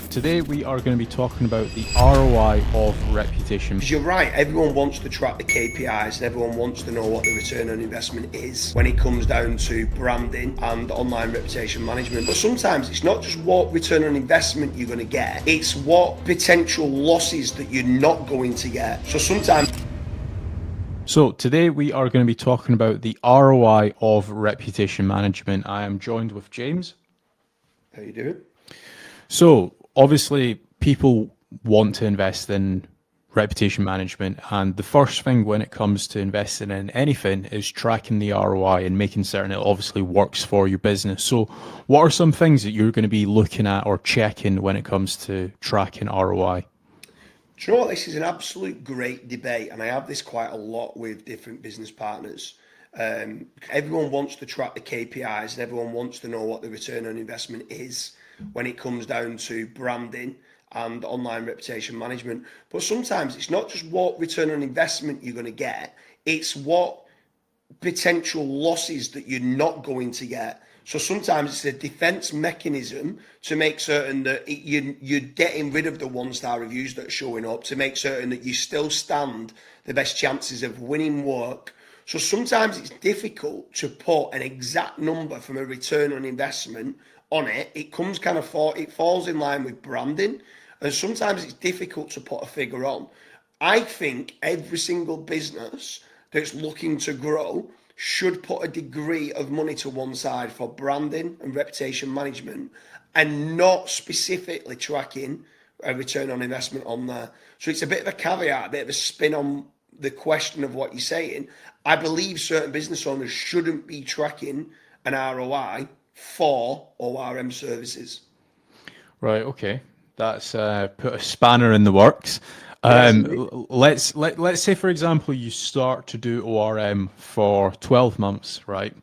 Today we are going to be talking about the ROI of reputation. Because you're right, everyone wants to track the KPIs and everyone wants to know what the return on investment is when it comes down to branding and online reputation management. But sometimes it's not just what return on investment you're going to get, it's what potential losses that you're not going to get. So today we are going to be talking about the ROI of reputation management. I am joined with James. How you doing? So obviously people want to invest in reputation management, and the first thing when it comes to investing in anything is tracking the ROI and making certain it obviously works for your business. So what are some things that you're going to be looking at or checking when it comes to tracking ROI? Do you know what? This is an absolute great debate, and I have this quite a lot with different business partners. Everyone wants to track the KPIs and everyone wants to know what the return on investment is when it comes down to branding and online reputation management. But sometimes it's not just what return on investment you're going to get, it's what potential losses that you're not going to get. So sometimes it's a defense mechanism to make certain that you're getting rid of the one-star reviews that are showing up, to make certain that you still stand the best chances of winning work. So sometimes it's difficult to put an exact number from a return on investment on it. It falls in line with branding, and sometimes it's difficult to put a figure on. I think every single business that's looking to grow should put a degree of money to one side for branding and reputation management, and not specifically tracking a return on investment on there. So it's a bit of a caveat, a bit of a spin on the question of what you're saying. I believe certain business owners shouldn't be tracking an ROI for ORM services. Right, okay. That's put a spanner in the works. Let's say, for example, you start to do ORM for 12 months, right?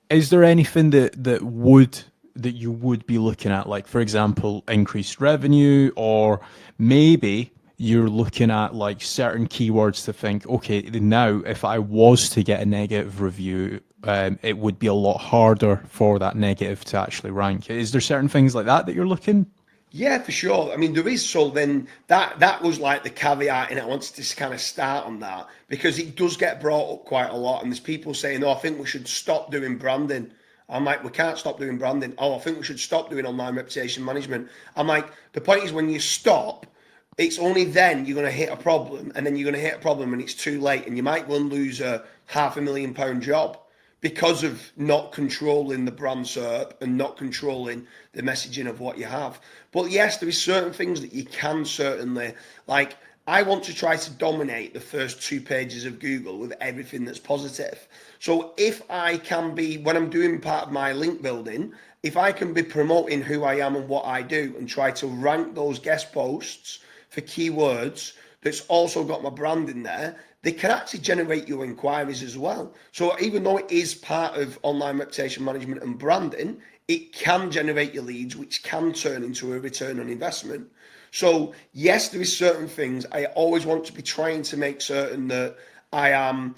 Is there anything that you would be looking at, like, for example, increased revenue, or maybe you're looking at like certain keywords to think, okay, now if I was to get a negative review, it would be a lot harder for that negative to actually rank. Is there certain things like that you're looking? Yeah, for sure. I mean, there is. So then that was like the caveat, and I wanted to kind of start on that because it does get brought up quite a lot. And there's people saying, "Oh, I think we should stop doing branding." I'm like, we can't stop doing branding. Oh, I think we should stop doing online reputation management. I'm like, the point is when you stop, it's only then you're going to hit a problem, and then you're going to hit a problem, and it's too late, and you might go and lose a £500,000 job because of not controlling the brand SERP and not controlling the messaging of what you have. But yes, there is certain things that you can certainly, like, I want to try to dominate the first 2 pages of Google with everything that's positive. So if I can be, when I'm doing part of my link building, if I can be promoting who I am and what I do and try to rank those guest posts for keywords that's also got my brand in there, they can actually generate your inquiries as well. So even though it is part of online reputation management and branding, it can generate your leads, which can turn into a return on investment. So yes, there is certain things I always want to be trying to make certain that I am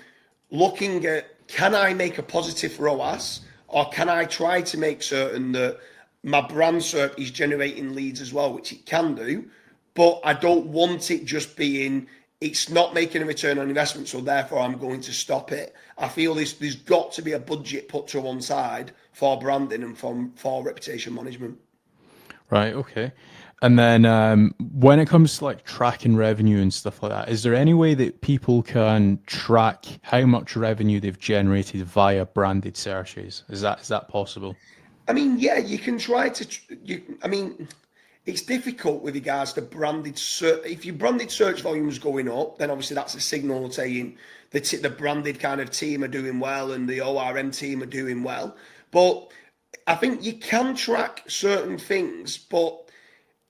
looking at, can I make a positive ROAS, or can I try to make certain that my brand SERP is generating leads as well, which it can do, but I don't want it just being, it's not making a return on investment, so therefore I'm going to stop it. I feel there's got to be a budget put to one side for branding and for reputation management. Right, okay. And then when it comes to like tracking revenue and stuff like that, is there any way that people can track how much revenue they've generated via branded searches? Is that possible? I mean, yeah, you can try to, I mean, it's difficult with regards to branded search. If your branded search volume is going up, then obviously that's a signal saying that the branded kind of team are doing well and the ORM team are doing well. But I think you can track certain things, but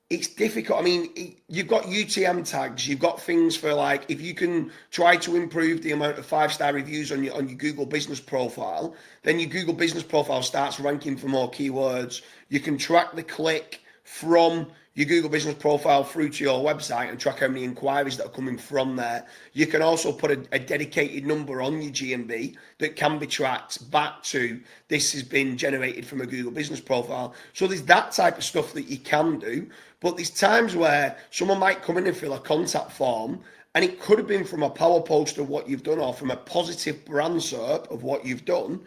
it's difficult. I mean, you've got UTM tags, you've got things for, like, if you can try to improve the amount of 5-star reviews on your Google business profile, then your Google business profile starts ranking for more keywords. You can track the click from your Google business profile through to your website and track how many inquiries that are coming from there. You can also put a dedicated number on your GMB that can be tracked back to, this has been generated from a Google business profile. So there's that type of stuff that you can do. But there's times where someone might come in and fill a contact form, and it could have been from a power post of what you've done or from a positive brand SERP of what you've done,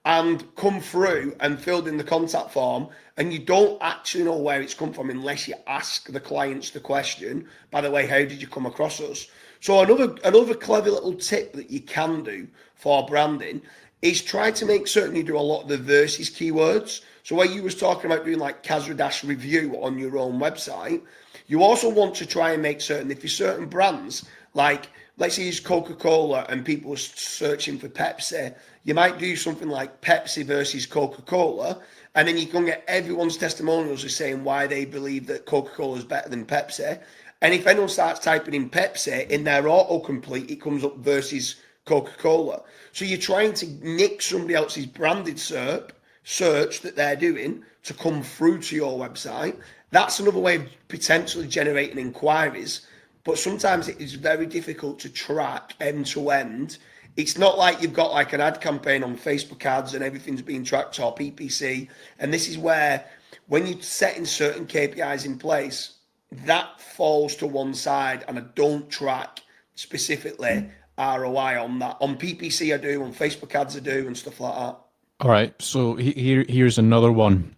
and come through and filled in the contact form, and you don't actually know where it's come from unless you ask the clients the question, by the way, how did you come across us? So another clever little tip that you can do for branding is try to make certain you do a lot of the versus keywords. So where you was talking about doing like Kasra review on your own website, you also want to try and make certain if you're certain brands, like let's say use Coca-Cola and people are searching for Pepsi, you might do something like Pepsi versus Coca-Cola, and then you can get everyone's testimonials of saying why they believe that Coca-Cola is better than Pepsi. And if anyone starts typing in Pepsi in their autocomplete, it comes up versus Coca-Cola. So you're trying to nick somebody else's branded SERP search that they're doing to come through to your website. That's another way of potentially generating inquiries. But sometimes it is very difficult to track end to end. It's not like you've got like an ad campaign on Facebook ads and everything's being tracked or PPC. And this is where when you're setting certain KPIs in place, that falls to one side, and I don't track specifically ROI on that. On PPC I do, on Facebook ads I do, and stuff like that. All right, so here's another one.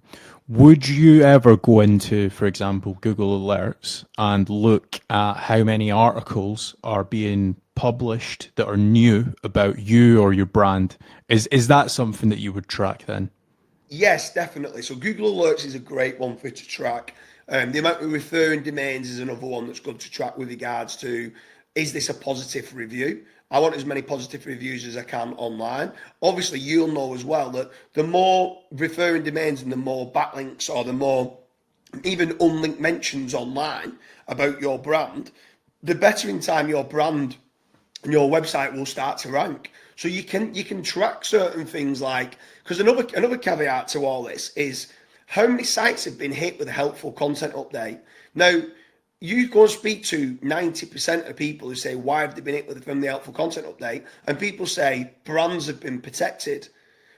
Would you ever go into, for example, Google Alerts and look at how many articles are being published that are new about you or your brand? Is that something that you would track then? Yes, definitely. So Google Alerts is a great one for you to track. The amount of referring domains is another one that's good to track with regards to, is this a positive review? I want as many positive reviews as I can online. Obviously, you'll know as well that the more referring domains and the more backlinks or the more even unlinked mentions online about your brand, the better in time your brand and your website will start to rank. So you can track certain things like, because another caveat to all this is how many sites have been hit with a helpful content update. Now, you go and speak to 90% of people who say, why have they been hit from the helpful content update? And people say brands have been protected.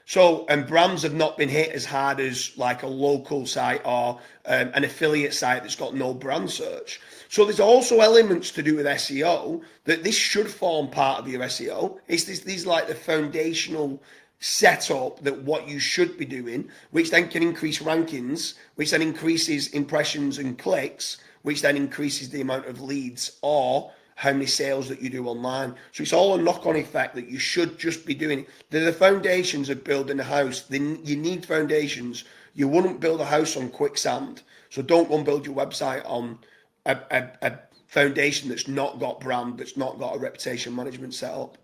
So, and brands have not been hit as hard as like a local site or an affiliate site that's got no brand search. So there's also elements to do with SEO that this should form part of your SEO. It's these like the foundational setup that what you should be doing, which then can increase rankings, which then increases impressions and clicks, which then increases the amount of leads or how many sales that you do online. So it's all a knock-on effect that you should just be doing. They're the foundations of building a house. Then you need foundations. You wouldn't build a house on quicksand. So don't go and build your website on a foundation that's not got brand, that's not got a reputation management set up.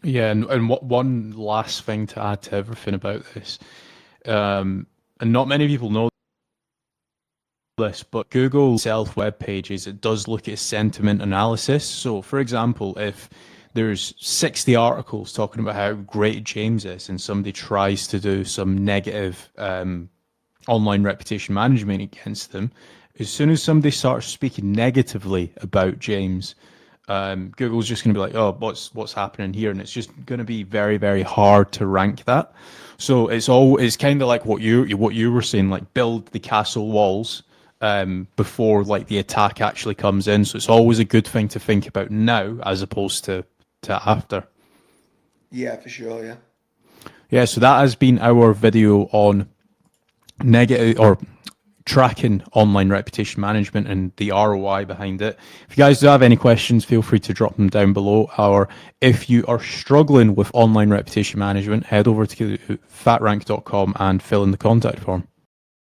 Yeah, and one last thing to add to everything about this, and not many people know this, but Google self web pages, it does look at sentiment analysis. So for example, if there's 60 articles talking about how great James is and somebody tries to do some negative online reputation management against them, as soon as somebody starts speaking negatively about James, Google's just going to be like, oh, what's happening here? And it's just going to be very, very hard to rank that. So it's kind of like what you were saying, like build the castle walls before like the attack actually comes in. So it's always a good thing to think about now as opposed to after. Yeah, for sure. Yeah. Yeah. So that has been our video on negative or tracking online reputation management and the ROI behind it. If you guys do have any questions, feel free to drop them down below. Or if you are struggling with online reputation management, head over to fatrank.com and fill in the contact form.